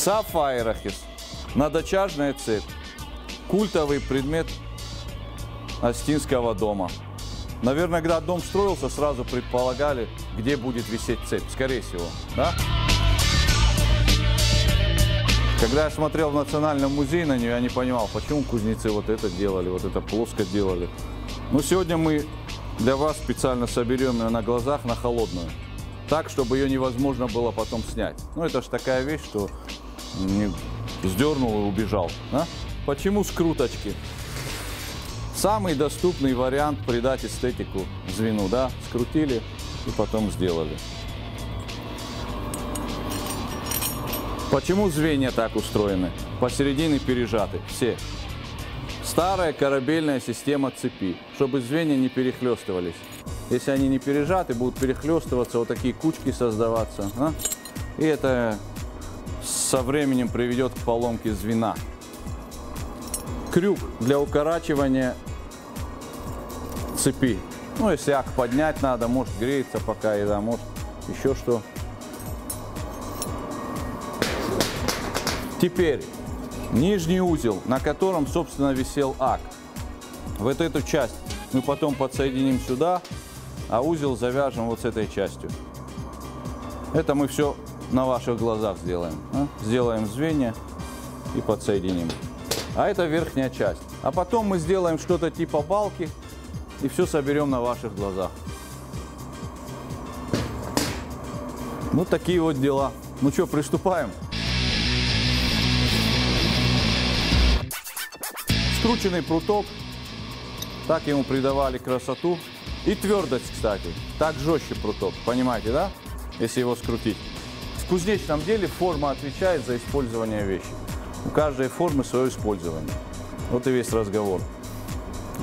Сафайрахис. Надочажная цепь. Культовый предмет Остинского дома. Наверное, когда дом строился, сразу предполагали, где будет висеть цепь. Скорее всего, да? Когда я смотрел в Национальном музее на нее, я не понимал, почему кузнецы вот это делали, вот это плоско делали. Но сегодня мы для вас специально соберем ее на глазах на холодную. Так, чтобы ее невозможно было потом снять. Ну, это ж такая вещь, что не сдернул и убежал. Да? Почему скруточки? Самый доступный вариант придать эстетику звену, да? Скрутили и потом сделали. Почему звенья так устроены? Посередине пережаты, все. Старая корабельная система цепи, чтобы звенья не перехлестывались. Если они не пережаты, будут перехлестываться, вот такие кучки создаваться. А? И это со временем приведет к поломке звена. Крюк для укорачивания цепи. Ну, если ак поднять надо, может греется пока, и да, может еще что. Теперь нижний узел, на котором, собственно, висел ак. Вот эту часть мы потом подсоединим сюда, а узел завяжем вот с этой частью. Это мы все на ваших глазах сделаем. Сделаем звенья и подсоединим. А это верхняя часть. А потом мы сделаем что-то типа балки и все соберем на ваших глазах. Вот такие вот дела. Ну что, приступаем? Скрученный пруток, так ему придавали красоту. И твердость, кстати, так жестче пруток, понимаете, да? Если его скрутить. В кузнечном деле форма отвечает за использование вещи. У каждой формы свое использование. Вот и весь разговор.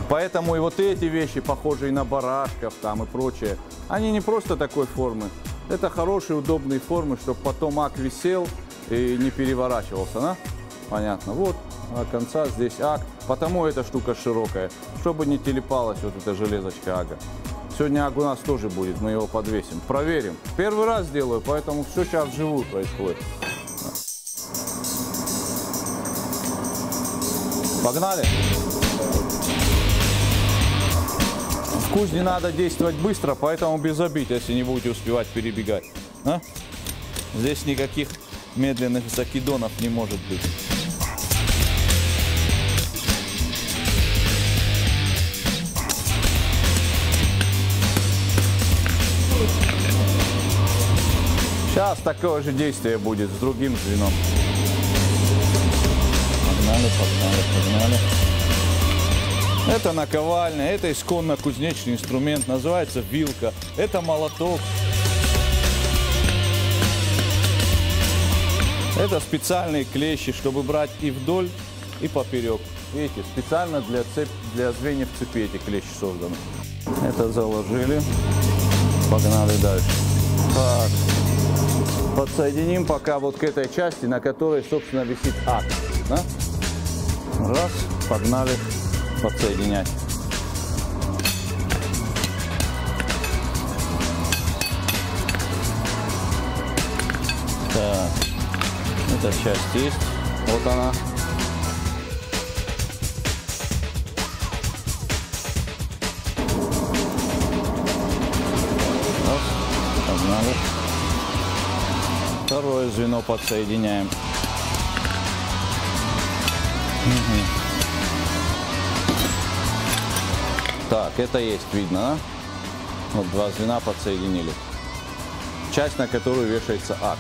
Поэтому и вот эти вещи, похожие на барашков там и прочее, они не просто такой формы. Это хорошие, удобные формы, чтобы потом ак висел и не переворачивался, да? Понятно. Вот. А конца здесь ак. Потому эта штука широкая, чтобы не телепалась вот эта железочка ага. Сегодня аг у нас тоже будет, мы его подвесим. Проверим. Первый раз делаю, поэтому все сейчас вживую происходит. Погнали! В кузне надо действовать быстро, поэтому без обид, если не будете успевать перебегать. А? Здесь никаких медленных закидонов не может быть. Сейчас такое же действие будет с другим звеном. Погнали, погнали, погнали. Это наковальня, это исконно кузнечный инструмент, называется вилка. Это молоток. Это специальные клещи, чтобы брать и вдоль, и поперек. Видите, специально для звеньев цепи эти клещи созданы. Это заложили. Погнали дальше. Так. Подсоединим пока вот к этой части, на которой, собственно, висит ак. Да? Раз, погнали подсоединять. Так, эта часть есть. Вот она. Раз, погнали. Второе звено подсоединяем. Угу. Так, это есть, видно, да? Вот два звена подсоединили. Часть, на которую вешается ак.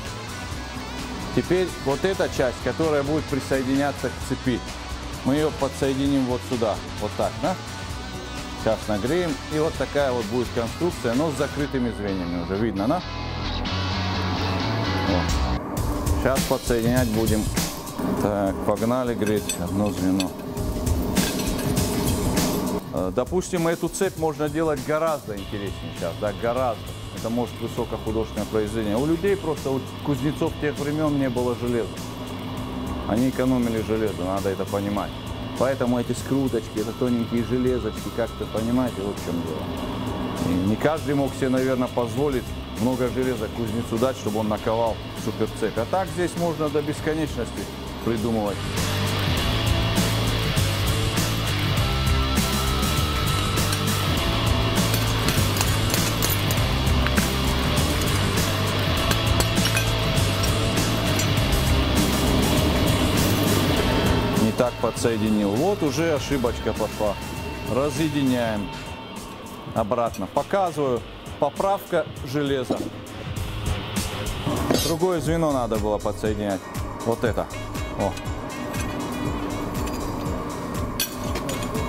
Теперь вот эта часть, которая будет присоединяться к цепи, мы ее подсоединим вот сюда, вот так, да? Сейчас нагреем, и вот такая вот будет конструкция, но с закрытыми звеньями уже видно, да? Сейчас подсоединять будем. Так, погнали греть одно звено. Допустим, эту цепь можно делать гораздо интереснее сейчас, да, гораздо. Это может высокохудожественное произведение. У людей просто, у кузнецов тех времен не было железа. Они экономили железо, надо это понимать. Поэтому эти скруточки, это тоненькие железочки, как-то понимаете, вот в чем дело. И не каждый мог себе, наверное, позволить много железа кузнецу дать, чтобы он наковал суперцепь. А так здесь можно до бесконечности придумывать. Не так подсоединил. Вот уже ошибочка пошла. Разъединяем. Обратно. Показываю. Поправка железа. Другое звено надо было подсоединять. Вот это. О.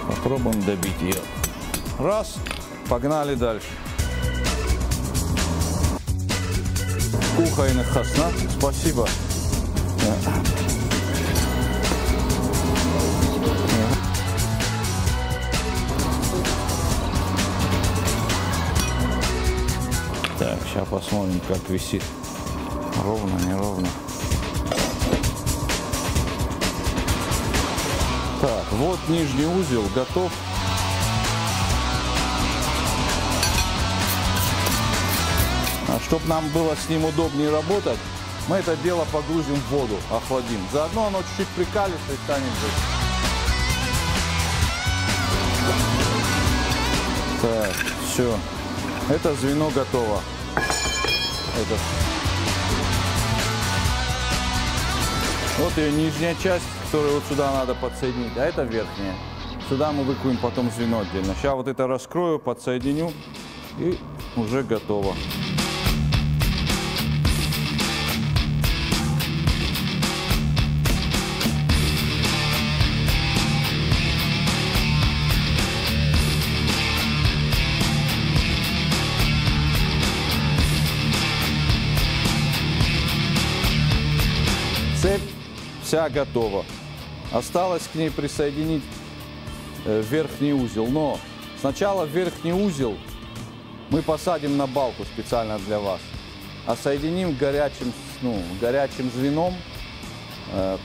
Попробуем добить ее. Раз. Погнали дальше. Кухайных хасна. Спасибо. Так, сейчас посмотрим, как висит. Ровно, неровно. Так, вот нижний узел готов. А чтобы нам было с ним удобнее работать, мы это дело погрузим в воду, охладим. Заодно оно чуть-чуть прикалится и станет жить. Так, все. Это звено готово. Это. Вот ее нижняя часть, которую вот сюда надо подсоединить, а это верхняя. Сюда мы выкуем потом звено отдельно. Сейчас вот это раскрою, подсоединю и уже готово. Цепь вся готова. Осталось к ней присоединить верхний узел. Но сначала верхний узел мы посадим на балку специально для вас. А соединим горячим звеном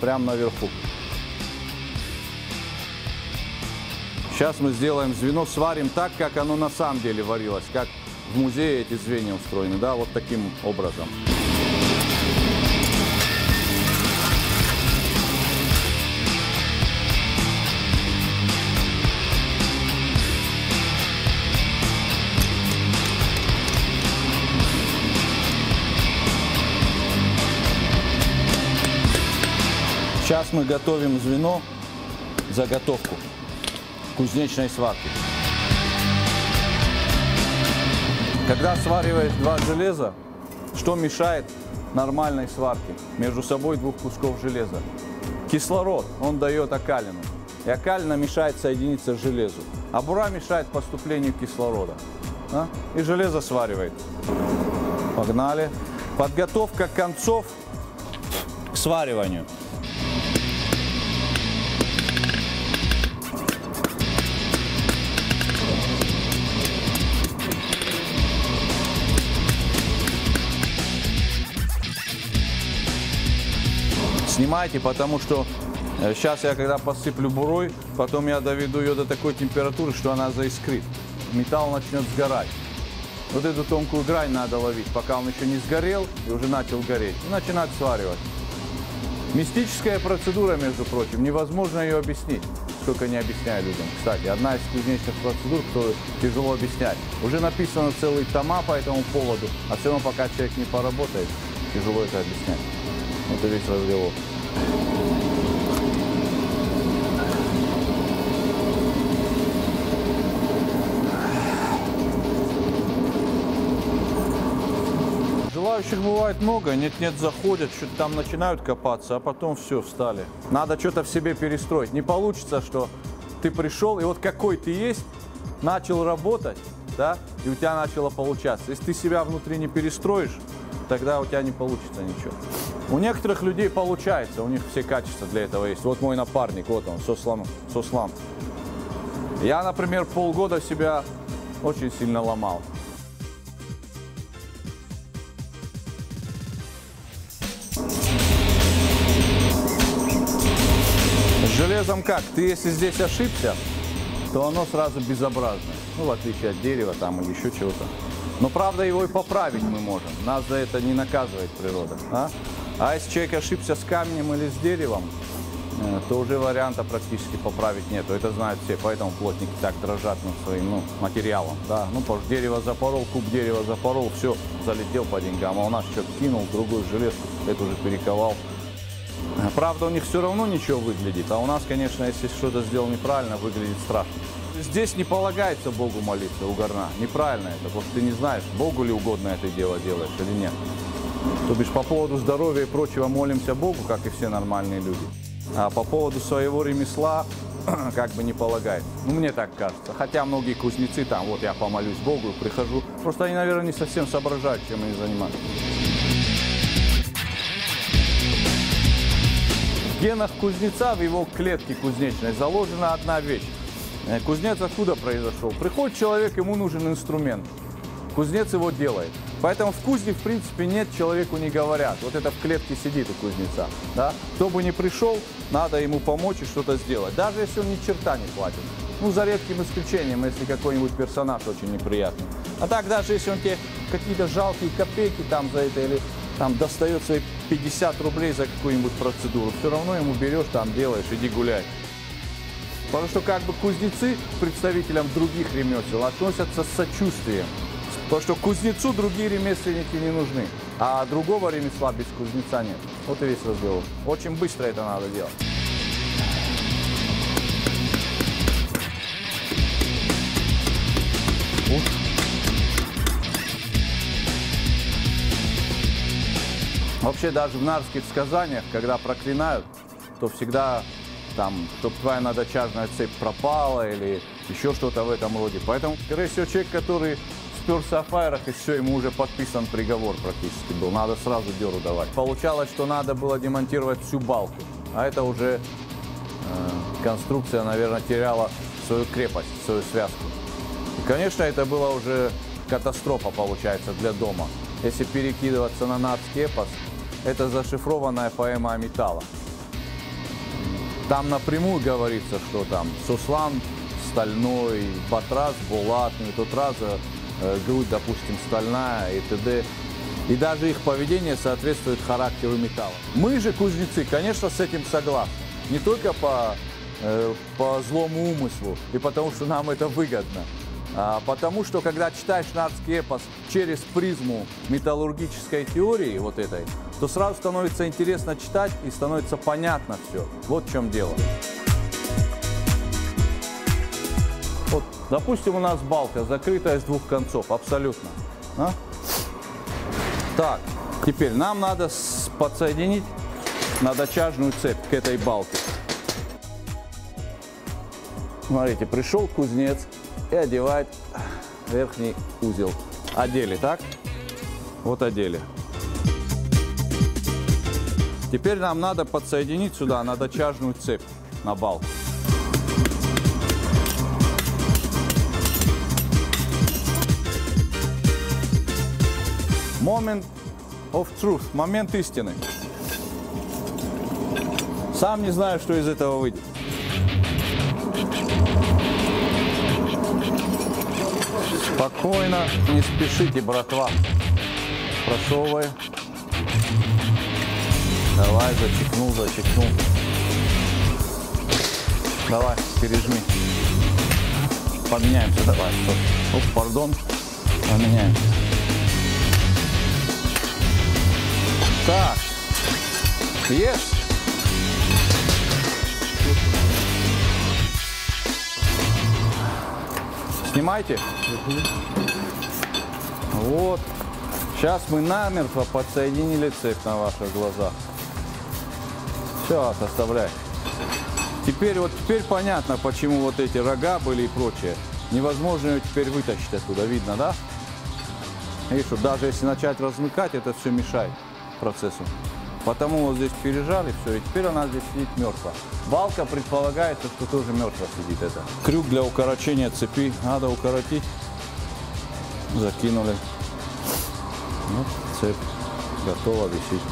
прямо наверху. Сейчас мы сделаем звено, сварим так, как оно на самом деле варилось. Как в музее эти звенья устроены. Да, вот таким образом. Сейчас мы готовим звено, заготовку кузнечной сварки. Когда свариваешь два железа, что мешает нормальной сварке между собой двух кусков железа? Кислород, он дает окалину. И окалина мешает соединиться с железу. А бура мешает поступлению кислорода. И железо сваривает. Погнали. Подготовка концов к свариванию. Снимайте, потому что сейчас я когда посыплю бурой, потом я доведу ее до такой температуры, что она заискрит. Металл начнет сгорать. Вот эту тонкую грань надо ловить, пока он еще не сгорел и уже начал гореть. И начинать сваривать. Мистическая процедура, между прочим, невозможно ее объяснить. Сколько не объясняю людям. Кстати, одна из кузнечных процедур, которую тяжело объяснять. Уже написано целые тома по этому поводу, а все равно пока человек не поработает, тяжело это объяснять. Вот и весь разговор. Желающих бывает много, нет-нет заходят, что-то там начинают копаться, а потом все, встали. Надо что-то в себе перестроить. Не получится, что ты пришел, и вот какой ты есть, начал работать, да, и у тебя начало получаться. Если ты себя внутри не перестроишь, тогда у тебя не получится ничего. У некоторых людей получается, у них все качества для этого есть. Вот мой напарник, вот он, Сослан. Я, например, полгода себя очень сильно ломал. С железом как? Ты если здесь ошибся, то оно сразу безобразное. Ну, в отличие от дерева там или еще чего-то. Но, правда, его и поправить мы можем. Нас за это не наказывает природа. А если человек ошибся с камнем или с деревом, то уже варианта практически поправить нету. Это знают все, поэтому плотники так дрожат над своим материалом. Да? Ну, потому что дерево запорол, куб дерева запорол, все, залетел по деньгам. А у нас что-то кинул, другую железку, это уже перековал. Правда, у них все равно ничего выглядит. А у нас, конечно, если что-то сделал неправильно, выглядит страшно. Здесь не полагается Богу молиться у горна. Неправильно это, потому что ты не знаешь, Богу ли угодно это дело делаешь или нет. То бишь по поводу здоровья и прочего молимся Богу, как и все нормальные люди. А по поводу своего ремесла как бы не полагается. Ну, мне так кажется. Хотя многие кузнецы там, вот я помолюсь Богу, прихожу. Просто они, наверное, не совсем соображают, чем они занимаются. В генах кузнеца, в его клетке кузнечной, заложена одна вещь. Кузнец откуда произошел? Приходит человек, ему нужен инструмент. Кузнец его делает. Поэтому в кузне, в принципе, нет, человеку не говорят. Вот это в клетке сидит у кузнеца. Да? Кто бы ни пришел, надо ему помочь и что-то сделать. Даже если он ни черта не платит. Ну, за редким исключением, если какой-нибудь персонаж очень неприятный. А так, даже если он тебе какие-то жалкие копейки там за это или там достает свои 50 рублей за какую-нибудь процедуру, все равно ему берешь, там делаешь, иди гуляй. Потому что как бы кузнецы к представителям других ремесел относятся с сочувствием. Потому что кузнецу другие ремесленники не нужны, а другого ремесла без кузнеца нет. Вот и весь разговор. Очень быстро это надо делать. Вообще даже в нарских сказаниях, когда проклинают, то всегда там, чтобы твоя надочажная цепь пропала или еще что-то в этом роде. Поэтому, скорее всего, человек, который сперся о фаерах, и все, ему уже подписан приговор практически был. Надо сразу дёру давать. Получалось, что надо было демонтировать всю балку. А это уже конструкция, наверное, теряла свою крепость, свою связку. И, конечно, это была уже катастрофа, получается, для дома. Если перекидываться на нарский эпос, это зашифрованная поэма о металлах. Там напрямую говорится, что там суслан стальной, батрас булатный, тот раз грудь, допустим, стальная и т.д. И даже их поведение соответствует характеру металла. Мы же, кузнецы, конечно, с этим согласны. Не только по злому умыслу и потому, что нам это выгодно. Потому что, когда читаешь нарский эпос через призму металлургической теории вот этой, то сразу становится интересно читать и становится понятно все. Вот в чем дело. Вот, допустим, у нас балка закрытая с двух концов, абсолютно. Так, теперь нам надо подсоединить надочажную цепь к этой балке. Смотрите, пришел кузнец и одевает верхний узел. Одели, так? Вот одели. Теперь нам надо подсоединить сюда надочажную цепь на балку. Moment of truth, момент истины. Сам не знаю, что из этого выйдет. Спокойно, не спешите, братва. Просовывай. Давай, зачекнул, зачекнул. Давай, пережми. Поменяемся, давай. Оп, пардон. Поменяемся. Так. Есть. Снимайте. Вот. Сейчас мы намертво подсоединили цепь на ваших глазах. Все, оставляй. Теперь понятно, почему вот эти рога были и прочее. Невозможно ее теперь вытащить оттуда, видно, да? Видишь, что даже если начать размыкать, это все мешает процессу. Потому вот здесь пережали все, и теперь она здесь сидит мертва. Балка предполагается, что тоже мертво сидит это. Крюк для укорочения цепи надо укоротить. Закинули. Вот, цепь готова висеть.